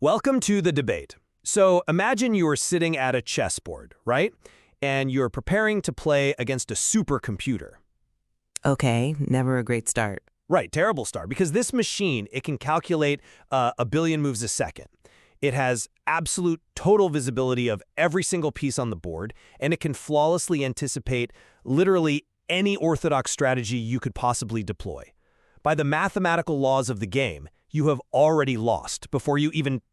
Welcome to the debate. So imagine you are sitting at a chessboard, right? And you're preparing to play against a supercomputer. Okay, never a great start. Right, terrible start, because this machine, it can calculate a billion moves a second. It has absolute total visibility of every single piece on the board, and it can flawlessly anticipate literally any orthodox strategy you could possibly deploy. By the mathematical laws of the game, you have already lost before you even,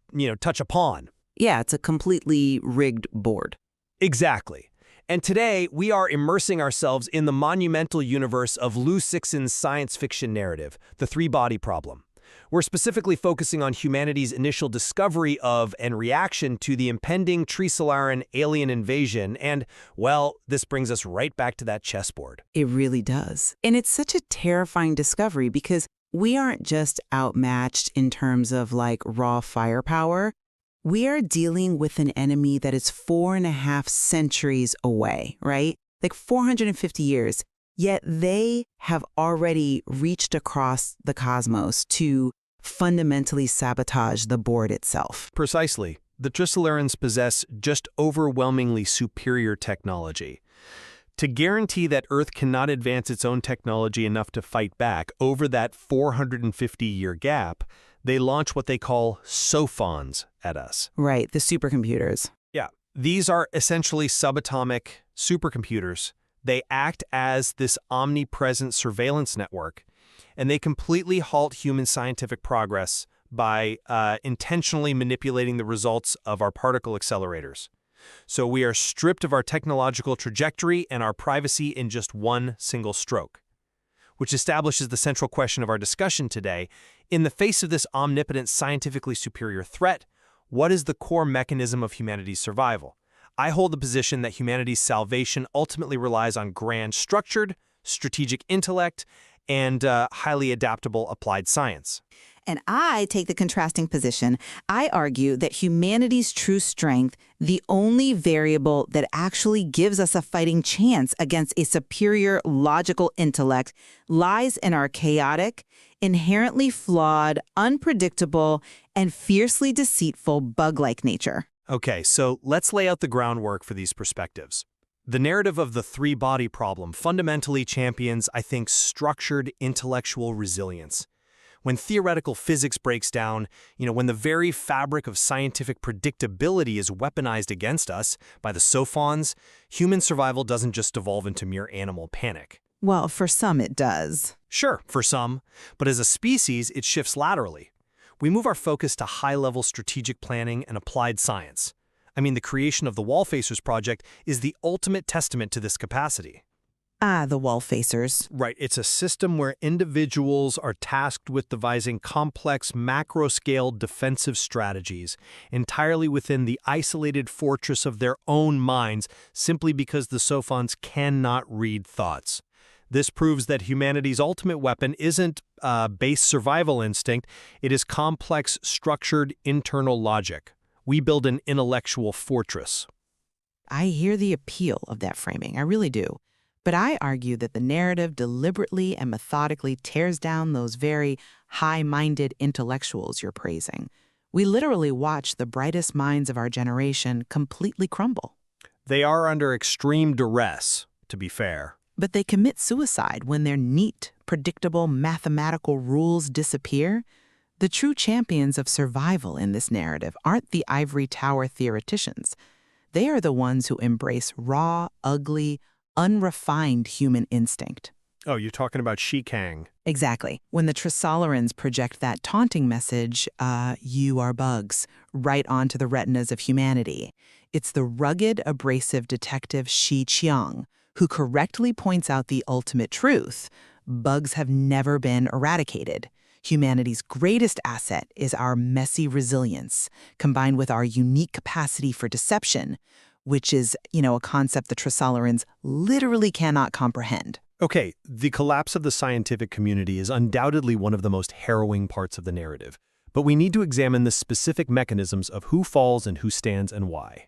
touch a pawn. Yeah, it's a completely rigged board. Exactly. And today, we are immersing ourselves in the monumental universe of Liu Cixin's science fiction narrative, the three-body problem. We're specifically focusing on humanity's initial discovery of and reaction to the impending Trisolaran alien invasion, and, well, this brings us right back to that chessboard. It really does. And it's such a terrifying discovery because we aren't just outmatched in terms of raw firepower. We are dealing with an enemy that is 4.5 centuries away, right? 450 years. Yet they have already reached across the cosmos to fundamentally sabotage the board itself. Precisely. The Trisolarans possess just overwhelmingly superior technology. To guarantee that Earth cannot advance its own technology enough to fight back over that 450-year gap, they launch what they call sophons at us. Right, the supercomputers. Yeah, these are essentially subatomic supercomputers. They act as this omnipresent surveillance network, and they completely halt human scientific progress by intentionally manipulating the results of our particle accelerators. So we are stripped of our technological trajectory and our privacy in just one single stroke, which establishes the central question of our discussion today. In the face of this omnipotent, scientifically superior threat, what is the core mechanism of humanity's survival? I hold the position that humanity's salvation ultimately relies on grand structured, strategic intellect, and highly adaptable applied science. And I take the contrasting position. I argue that humanity's true strength, the only variable that actually gives us a fighting chance against a superior logical intellect, lies in our chaotic, inherently flawed, unpredictable, and fiercely deceitful bug-like nature. Okay, so let's lay out the groundwork for these perspectives. The narrative of the three-body problem fundamentally champions, I think, structured intellectual resilience. When theoretical physics breaks down, when the very fabric of scientific predictability is weaponized against us by the sophons, human survival doesn't just devolve into mere animal panic. Well, for some it does. Sure, for some, but as a species, it shifts laterally. We move our focus to high-level strategic planning and applied science. The creation of the Wall-Facers Project is the ultimate testament to this capacity. Ah, the Wall-Facers. Right, it's a system where individuals are tasked with devising complex macro-scale defensive strategies entirely within the isolated fortress of their own minds simply because the sophons cannot read thoughts. This proves that humanity's ultimate weapon isn't base survival instinct, it is complex, structured internal logic. We build an intellectual fortress. I hear the appeal of that framing, I really do. But I argue that the narrative deliberately and methodically tears down those very high-minded intellectuals you're praising. We literally watch the brightest minds of our generation completely crumble. They are under extreme duress, to be fair. But they commit suicide when their neat, predictable mathematical rules disappear. The true champions of survival in this narrative aren't the ivory tower theoreticians. They are the ones who embrace raw, ugly, unrefined human instinct. Oh, you're talking about Shikang. Exactly. When the Trisolarans project that taunting message, you are bugs, right onto the retinas of humanity, it's the rugged, abrasive detective Shi Qiang who correctly points out the ultimate truth. Bugs have never been eradicated. Humanity's greatest asset is our messy resilience, combined with our unique capacity for deception, which is, a concept the Trisolarans literally cannot comprehend. Okay, the collapse of the scientific community is undoubtedly one of the most harrowing parts of the narrative, but we need to examine the specific mechanisms of who falls and who stands and why.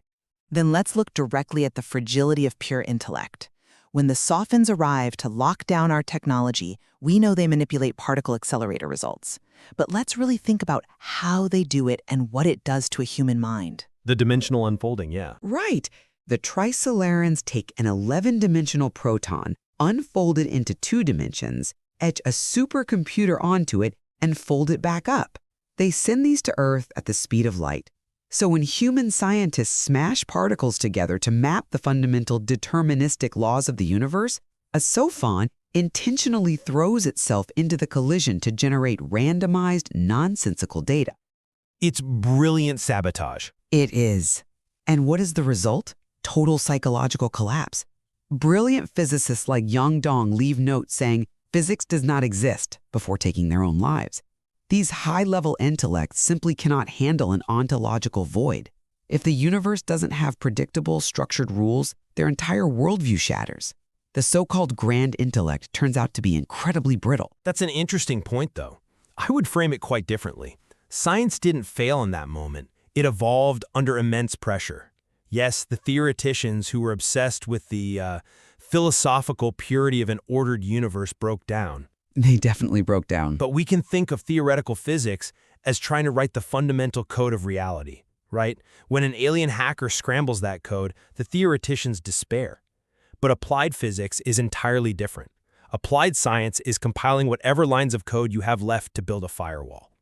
Then let's look directly at the fragility of pure intellect. When the sophons arrive to lock down our technology, we know they manipulate particle accelerator results. But let's really think about how they do it and what it does to a human mind. The dimensional unfolding, yeah. Right. The Trisolarans take an 11-dimensional proton, unfold it into 2 dimensions, etch a supercomputer onto it, and fold it back up. They send these to Earth at the speed of light. So when human scientists smash particles together to map the fundamental deterministic laws of the universe, a sophon intentionally throws itself into the collision to generate randomized, nonsensical data. It's brilliant sabotage. It is. And what is the result? Total psychological collapse. Brilliant physicists like Yang Dong leave notes saying physics does not exist before taking their own lives. These high-level intellects simply cannot handle an ontological void. If the universe doesn't have predictable, structured rules, their entire worldview shatters. The so-called grand intellect turns out to be incredibly brittle. That's an interesting point, though. I would frame it quite differently. Science didn't fail in that moment. It evolved under immense pressure. Yes, the theoreticians who were obsessed with the philosophical purity of an ordered universe broke down. They definitely broke down. But we can think of theoretical physics as trying to write the fundamental code of reality, right? When an alien hacker scrambles that code, the theoreticians despair. But applied physics is entirely different. Applied science is compiling whatever lines of code you have left to build a firewall.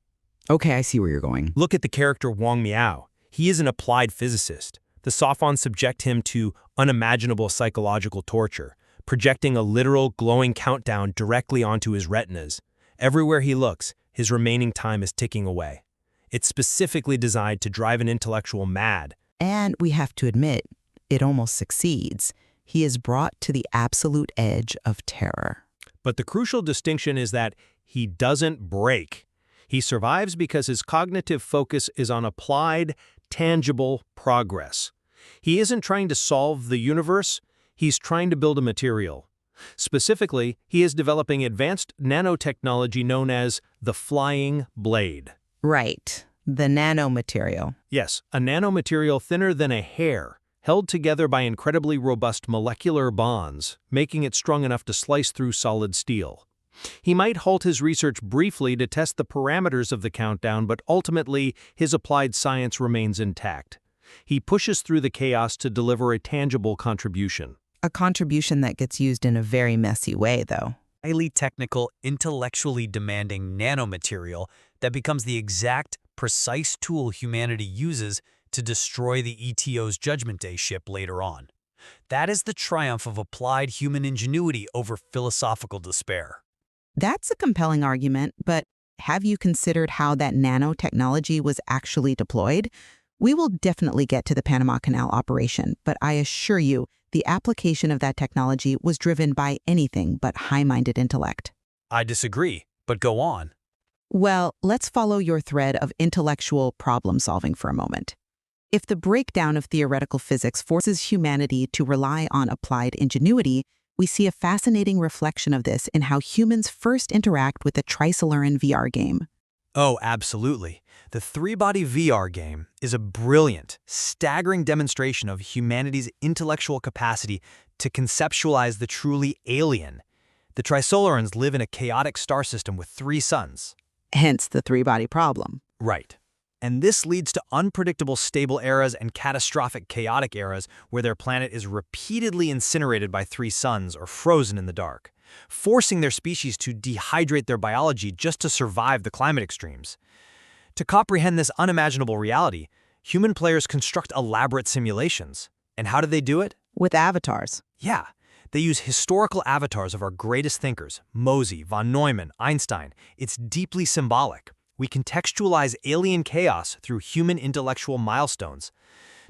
Okay, I see where you're going. Look at the character Wang Miao. He is an applied physicist. The sophons subject him to unimaginable psychological torture, projecting a literal glowing countdown directly onto his retinas. Everywhere he looks, his remaining time is ticking away. It's specifically designed to drive an intellectual mad. And we have to admit, it almost succeeds. He is brought to the absolute edge of terror. But the crucial distinction is that he doesn't break. He survives because his cognitive focus is on applied, tangible progress. He isn't trying to solve the universe, he's trying to build a material. Specifically, he is developing advanced nanotechnology known as the flying blade. Right, the nanomaterial. Yes, a nanomaterial thinner than a hair, held together by incredibly robust molecular bonds, making it strong enough to slice through solid steel. He might halt his research briefly to test the parameters of the countdown, but ultimately, his applied science remains intact. He pushes through the chaos to deliver a tangible contribution. A contribution that gets used in a very messy way, though. Highly technical, intellectually demanding nanomaterial that becomes the exact, precise tool humanity uses to destroy the ETO's Judgment Day ship later on. That is the triumph of applied human ingenuity over philosophical despair. That's a compelling argument, but have you considered how that nanotechnology was actually deployed? We will definitely get to the Panama Canal operation, but I assure you, the application of that technology was driven by anything but high-minded intellect. I disagree, but go on. Well, let's follow your thread of intellectual problem-solving for a moment. If the breakdown of theoretical physics forces humanity to rely on applied ingenuity, we see a fascinating reflection of this in how humans first interact with the Trisolaran VR game. Oh, absolutely. The ThreeBody VR game is a brilliant, staggering demonstration of humanity's intellectual capacity to conceptualize the truly alien. The Trisolarans live in a chaotic star system with 3 suns. Hence the three-body problem. Right. And this leads to unpredictable stable eras and catastrophic chaotic eras where their planet is repeatedly incinerated by 3 suns or frozen in the dark, forcing their species to dehydrate their biology just to survive the climate extremes. To comprehend this unimaginable reality, human players construct elaborate simulations. And how do they do it? With avatars. Yeah, they use historical avatars of our greatest thinkers, Mosey, von Neumann, Einstein. It's deeply symbolic. We contextualize alien chaos through human intellectual milestones.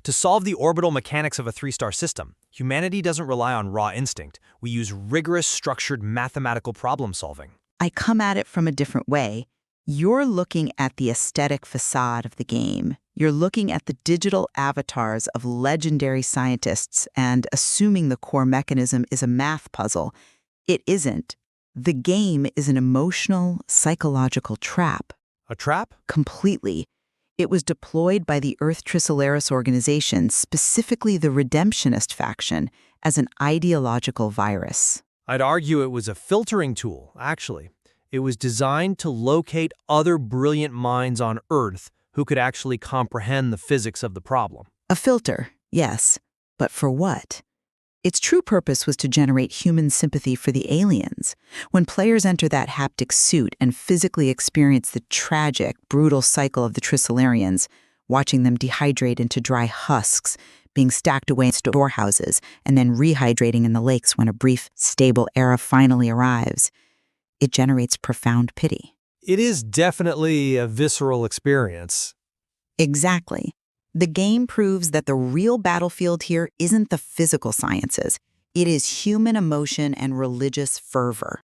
To solve the orbital mechanics of a 3-star system, humanity doesn't rely on raw instinct. We use rigorous, structured mathematical problem solving. I come at it from a different way. You're looking at the aesthetic facade of the game. You're looking at the digital avatars of legendary scientists and assuming the core mechanism is a math puzzle. It isn't. The game is an emotional, psychological trap. A trap? Completely. It was deployed by the Earth Trisolaris organization, specifically the redemptionist faction, as an ideological virus. I'd argue it was a filtering tool, actually. It was designed to locate other brilliant minds on Earth who could actually comprehend the physics of the problem. A filter, yes. But for what? Its true purpose was to generate human sympathy for the aliens. When players enter that haptic suit and physically experience the tragic, brutal cycle of the Trisolarians, watching them dehydrate into dry husks, being stacked away in storehouses, and then rehydrating in the lakes when a brief, stable era finally arrives, it generates profound pity. It is definitely a visceral experience. Exactly. The game proves that the real battlefield here isn't the physical sciences. It is human emotion and religious fervor.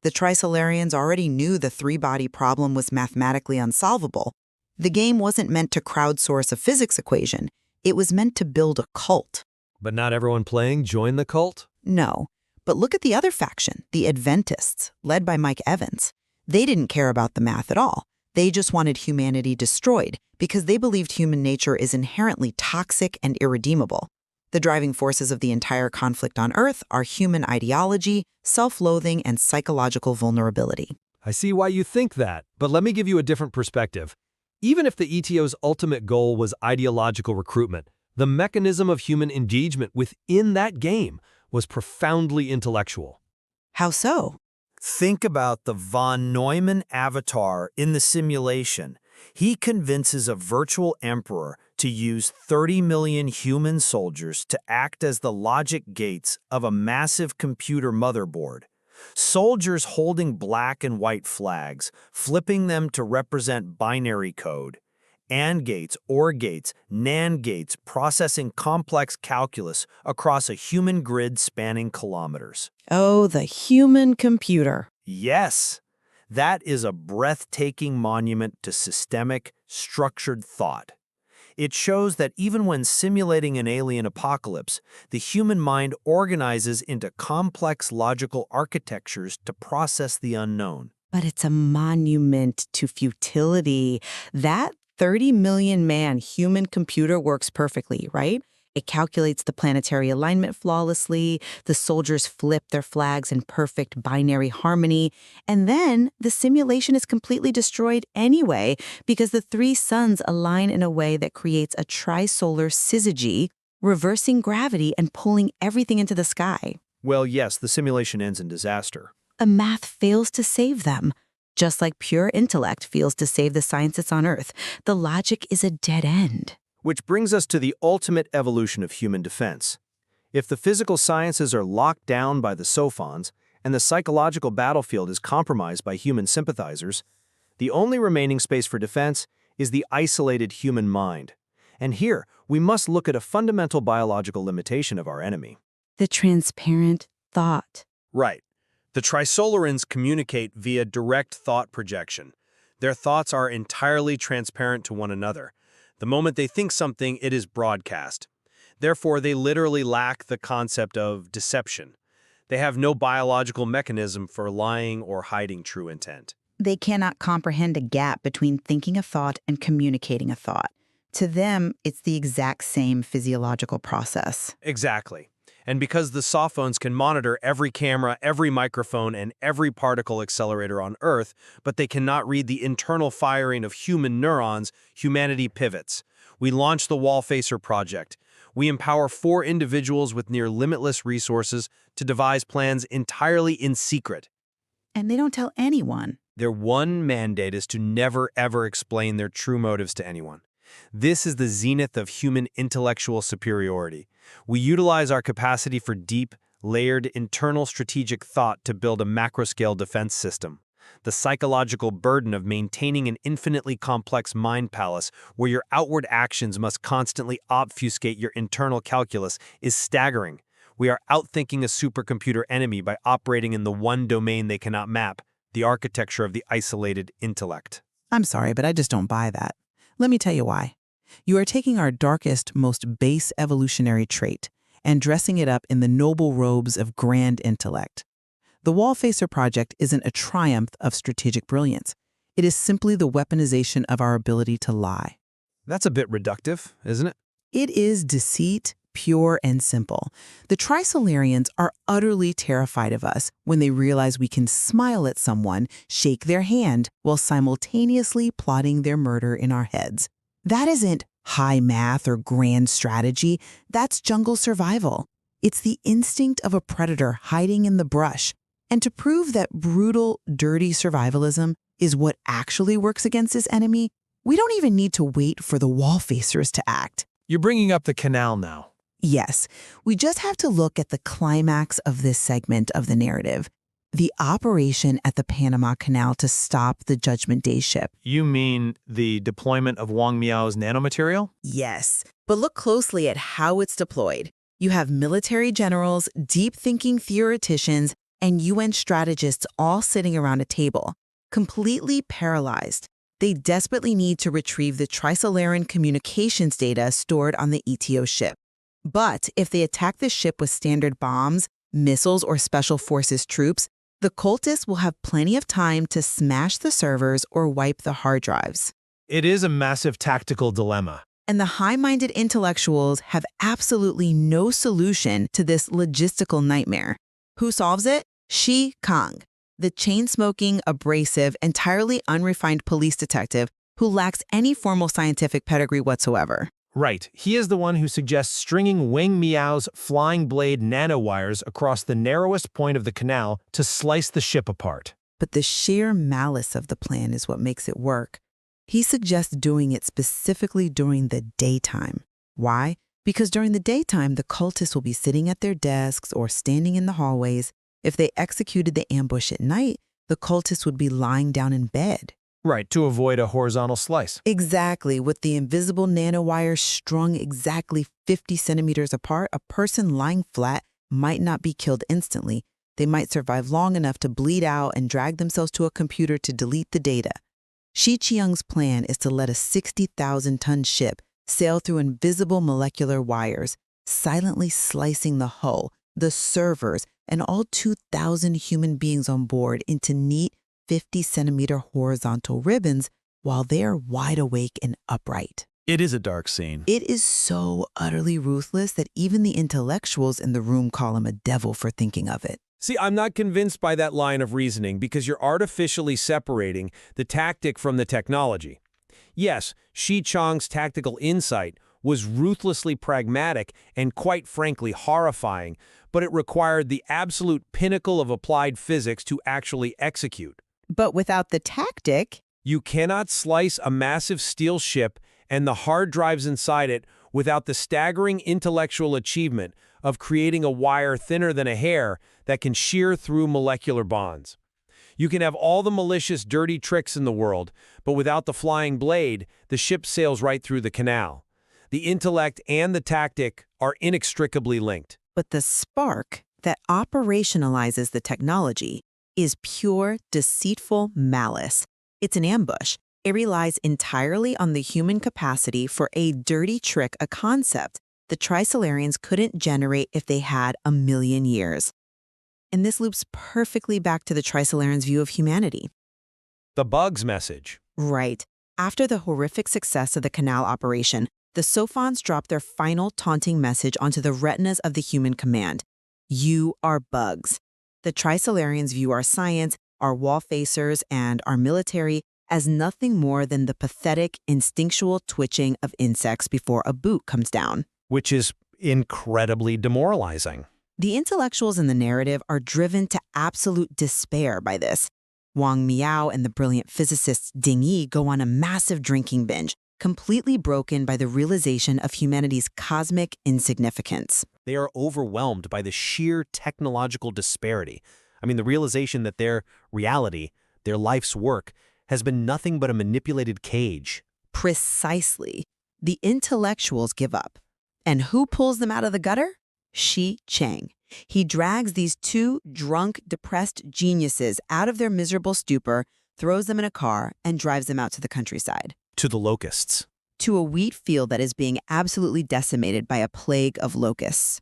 The Trisolarians already knew the three-body problem was mathematically unsolvable. The game wasn't meant to crowdsource a physics equation. It was meant to build a cult. But not everyone playing joined the cult? No. But look at the other faction, the Adventists, led by Mike Evans. They didn't care about the math at all. They just wanted humanity destroyed because they believed human nature is inherently toxic and irredeemable. The driving forces of the entire conflict on Earth are human ideology, self-loathing, and psychological vulnerability. I see why you think that, but let me give you a different perspective. Even if the ETO's ultimate goal was ideological recruitment, the mechanism of human engagement within that game was profoundly intellectual. How so? Think about the von Neumann avatar in the simulation. He convinces a virtual emperor to use 30 million human soldiers to act as the logic gates of a massive computer motherboard. Soldiers holding black and white flags, flipping them to represent binary code. AND gates, OR gates, NAND gates processing complex calculus across a human grid spanning kilometers. Oh, the human computer. Yes, that is a breathtaking monument to systemic, structured thought. It shows that even when simulating an alien apocalypse, the human mind organizes into complex logical architectures to process the unknown. But it's a monument to futility. That 30 million man human computer works perfectly, right? It calculates the planetary alignment flawlessly, the soldiers flip their flags in perfect binary harmony, and then the simulation is completely destroyed anyway because the three suns align in a way that creates a trisolar syzygy, reversing gravity and pulling everything into the sky. Well, yes, the simulation ends in disaster. A math fails to save them. Just like pure intellect fails to save the sciences on Earth, the logic is a dead end. Which brings us to the ultimate evolution of human defense. If the physical sciences are locked down by the Sophons, and the psychological battlefield is compromised by human sympathizers, the only remaining space for defense is the isolated human mind. And here, we must look at a fundamental biological limitation of our enemy. The transparent thought. Right. The Trisolarans communicate via direct thought projection. Their thoughts are entirely transparent to one another. The moment they think something, it is broadcast. Therefore, they literally lack the concept of deception. They have no biological mechanism for lying or hiding true intent. They cannot comprehend a gap between thinking a thought and communicating a thought. To them, it's the exact same physiological process. Exactly. And because the Sophons can monitor every camera, every microphone, and every particle accelerator on Earth, but they cannot read the internal firing of human neurons, humanity pivots. We launch the Wallfacer project. We empower 4 individuals with near limitless resources to devise plans entirely in secret. And they don't tell anyone. Their one mandate is to never, ever explain their true motives to anyone. This is the zenith of human intellectual superiority. We utilize our capacity for deep, layered, internal strategic thought to build a macro-scale defense system. The psychological burden of maintaining an infinitely complex mind palace where your outward actions must constantly obfuscate your internal calculus is staggering. We are outthinking a supercomputer enemy by operating in the one domain they cannot map, the architecture of the isolated intellect. I'm sorry, but I just don't buy that. Let me tell you why. You are taking our darkest, most base evolutionary trait and dressing it up in the noble robes of grand intellect. The Wallfacer project isn't a triumph of strategic brilliance. It is simply the weaponization of our ability to lie. That's a bit reductive, isn't it? It is deceit, pure and simple. The Trisolarians are utterly terrified of us when they realize we can smile at someone, shake their hand, while simultaneously plotting their murder in our heads. That isn't high math or grand strategy, that's jungle survival. It's the instinct of a predator hiding in the brush. And to prove that brutal, dirty survivalism is what actually works against this enemy, we don't even need to wait for the wall-facers to act. You're bringing up the canal now. Yes, we just have to look at the climax of this segment of the narrative, the operation at the Panama Canal to stop the Judgment Day ship. You mean the deployment of Wang Miao's nanomaterial? Yes, but look closely at how it's deployed. You have military generals, deep-thinking theoreticians, and UN strategists all sitting around a table, completely paralyzed. They desperately need to retrieve the Trisolaran communications data stored on the ETO ship. But if they attack the ship with standard bombs, missiles, or special forces troops, the cultists will have plenty of time to smash the servers or wipe the hard drives. It is a massive tactical dilemma. And the high-minded intellectuals have absolutely no solution to this logistical nightmare. Who solves it? Shi Kang, the chain-smoking, abrasive, entirely unrefined police detective who lacks any formal scientific pedigree whatsoever. Right. He is the one who suggests stringing Wang Miao's flying blade nanowires across the narrowest point of the canal to slice the ship apart. But the sheer malice of the plan is what makes it work. He suggests doing it specifically during the daytime. Why? Because during the daytime, the cultists will be sitting at their desks or standing in the hallways. If they executed the ambush at night, the cultists would be lying down in bed. Right, to avoid a horizontal slice. Exactly. With the invisible nanowires strung exactly 50 centimeters apart, a person lying flat might not be killed instantly. They might survive long enough to bleed out and drag themselves to a computer to delete the data. Shi Qiang's plan is to let a 60,000-ton ship sail through invisible molecular wires, silently slicing the hull, the servers, and all 2,000 human beings on board into neat 50-centimeter horizontal ribbons while they are wide awake and upright. It is a dark scene. It is so utterly ruthless that even the intellectuals in the room call him a devil for thinking of it. See, I'm not convinced by that line of reasoning because you're artificially separating the tactic from the technology. Yes, Shi Chang's tactical insight was ruthlessly pragmatic and quite frankly horrifying, but it required the absolute pinnacle of applied physics to actually execute. But without the tactic, You cannot slice a massive steel ship and the hard drives inside it without the staggering intellectual achievement of creating a wire thinner than a hair that can shear through molecular bonds. You can have all the malicious, dirty tricks in the world, but without the flying blade, the ship sails right through the canal. The intellect and the tactic are inextricably linked. But the spark that operationalizes the technology is pure, deceitful malice. It's an ambush. It relies entirely on the human capacity for a dirty trick, a concept the Trisolarians couldn't generate if they had 1,000,000 years. And this loops perfectly back to the Trisolarans' view of humanity. The bugs message. Right. After the horrific success of the canal operation, the Sophons dropped their final taunting message onto the retinas of the human command. You are bugs. The Trisolarians view our science, our wall-facers, and our military as nothing more than the pathetic, instinctual twitching of insects before a boot comes down. Which is incredibly demoralizing. The intellectuals in the narrative are driven to absolute despair by this. Wang Miao and the brilliant physicist Ding Yi go on a massive drinking binge, completely broken by the realization of humanity's cosmic insignificance. They are overwhelmed by the sheer technological disparity. I mean, the realization that their reality, their life's work, has been nothing but a manipulated cage. Precisely. The intellectuals give up. And who pulls them out of the gutter? Shi Chang. He drags these two drunk, depressed geniuses out of their miserable stupor, throws them in a car, and drives them out to the countryside. To the locusts. To a wheat field that is being absolutely decimated by a plague of locusts.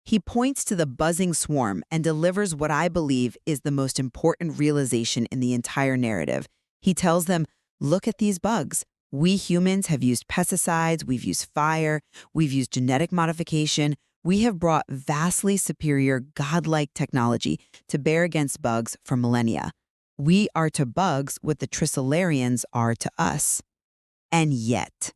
He points to the buzzing swarm and delivers what I believe is the most important realization in the entire narrative. He tells them, look at these bugs. We humans have used pesticides, we've used fire, we've used genetic modification. We have brought vastly superior godlike technology to bear against bugs for millennia. We are to bugs what the Trisolarians are to us. And yet,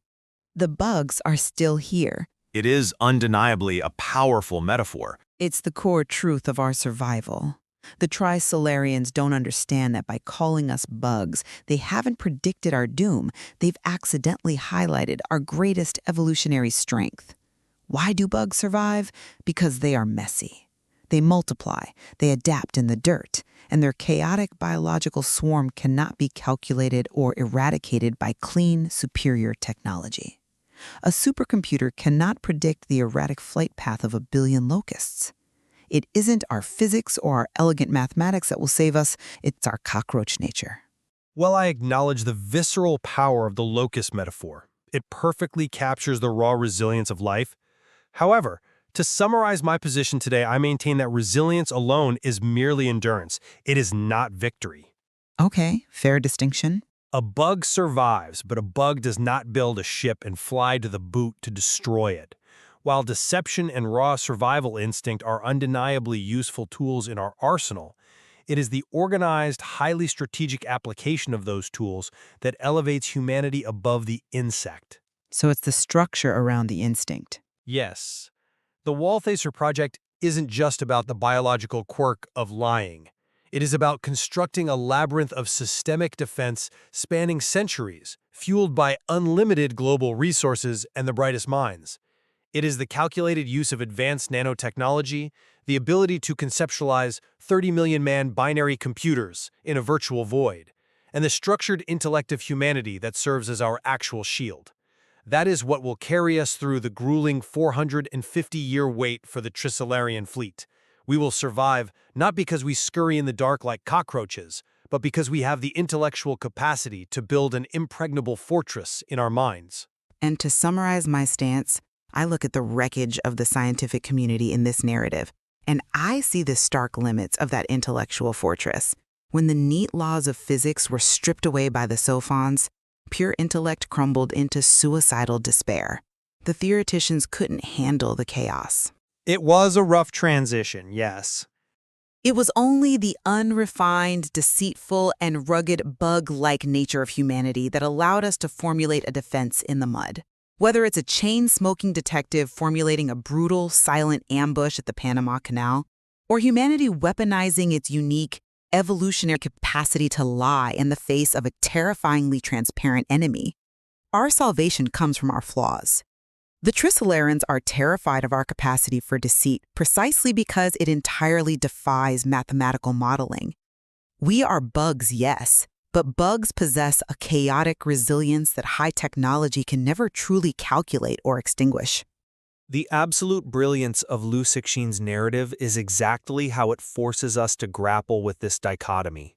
the bugs are still here. It is undeniably a powerful metaphor. It's the core truth of our survival. The Trisolarians don't understand that by calling us bugs, they haven't predicted our doom. They've accidentally highlighted our greatest evolutionary strength. Why do bugs survive? Because they are messy. They multiply, they adapt in the dirt, and their chaotic biological swarm cannot be calculated or eradicated by clean, superior technology. A supercomputer cannot predict the erratic flight path of a billion locusts. It isn't our physics or our elegant mathematics that will save us, it's our cockroach nature. Well, I acknowledge the visceral power of the locust metaphor. It perfectly captures the raw resilience of life. However, to summarize my position today, I maintain that resilience alone is merely endurance. It is not victory. Okay, fair distinction. A bug survives, but a bug does not build a ship and fly to the boot to destroy it. While deception and raw survival instinct are undeniably useful tools in our arsenal, it is the organized, highly strategic application of those tools that elevates humanity above the insect. So it's the structure around the instinct. Yes, the Walthacer Project isn't just about the biological quirk of lying. It is about constructing a labyrinth of systemic defense spanning centuries, fueled by unlimited global resources and the brightest minds. It is the calculated use of advanced nanotechnology, the ability to conceptualize 30 million man binary computers in a virtual void, and the structured intellect of humanity that serves as our actual shield. That is what will carry us through the grueling 450-year wait for the Trisolarian fleet. We will survive not because we scurry in the dark like cockroaches, but because we have the intellectual capacity to build an impregnable fortress in our minds. And to summarize my stance, I look at the wreckage of the scientific community in this narrative, and I see the stark limits of that intellectual fortress. When the neat laws of physics were stripped away by the Sophons, pure intellect crumbled into suicidal despair. The theoreticians couldn't handle the chaos. It was a rough transition, yes. It was only the unrefined, deceitful, and rugged bug-like nature of humanity that allowed us to formulate a defense in the mud. Whether it's a chain-smoking detective formulating a brutal, silent ambush at the Panama Canal, or humanity weaponizing its unique, evolutionary capacity to lie in the face of a terrifyingly transparent enemy, our salvation comes from our flaws. The Trisolarans are terrified of our capacity for deceit precisely because it entirely defies mathematical modeling. We are bugs, yes, but bugs possess a chaotic resilience that high technology can never truly calculate or extinguish. The absolute brilliance of Liu Cixin's narrative is exactly how it forces us to grapple with this dichotomy.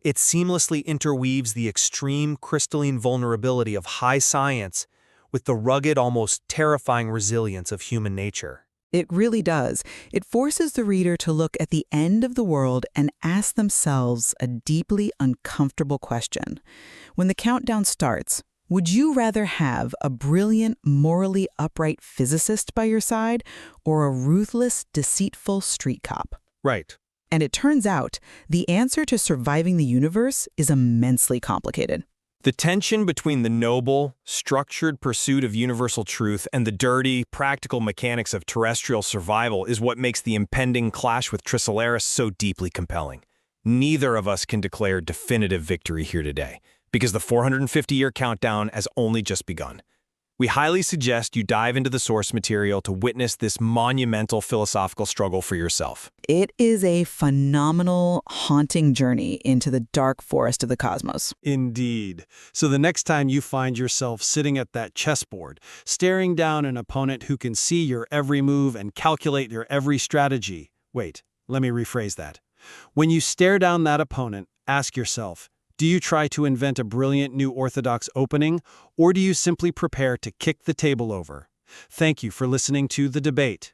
It seamlessly interweaves the extreme crystalline vulnerability of high science with the rugged, almost terrifying resilience of human nature. It really does. It forces the reader to look at the end of the world and ask themselves a deeply uncomfortable question. When the countdown starts, would you rather have a brilliant, morally upright physicist by your side or a ruthless, deceitful street cop? Right. And it turns out the answer to surviving the universe is immensely complicated. The tension between the noble, structured pursuit of universal truth and the dirty, practical mechanics of terrestrial survival is what makes the impending clash with Trisolaris so deeply compelling. Neither of us can declare definitive victory here today, because the 450-year countdown has only just begun. We highly suggest you dive into the source material to witness this monumental philosophical struggle for yourself. It is a phenomenal, haunting journey into the dark forest of the cosmos. Indeed. So the next time you find yourself sitting at that chessboard, staring down an opponent who can see your every move and calculate your every strategy, wait, let me rephrase that. When you stare down that opponent, ask yourself, do you try to invent a brilliant new orthodox opening, or do you simply prepare to kick the table over? Thank you for listening to The Debate.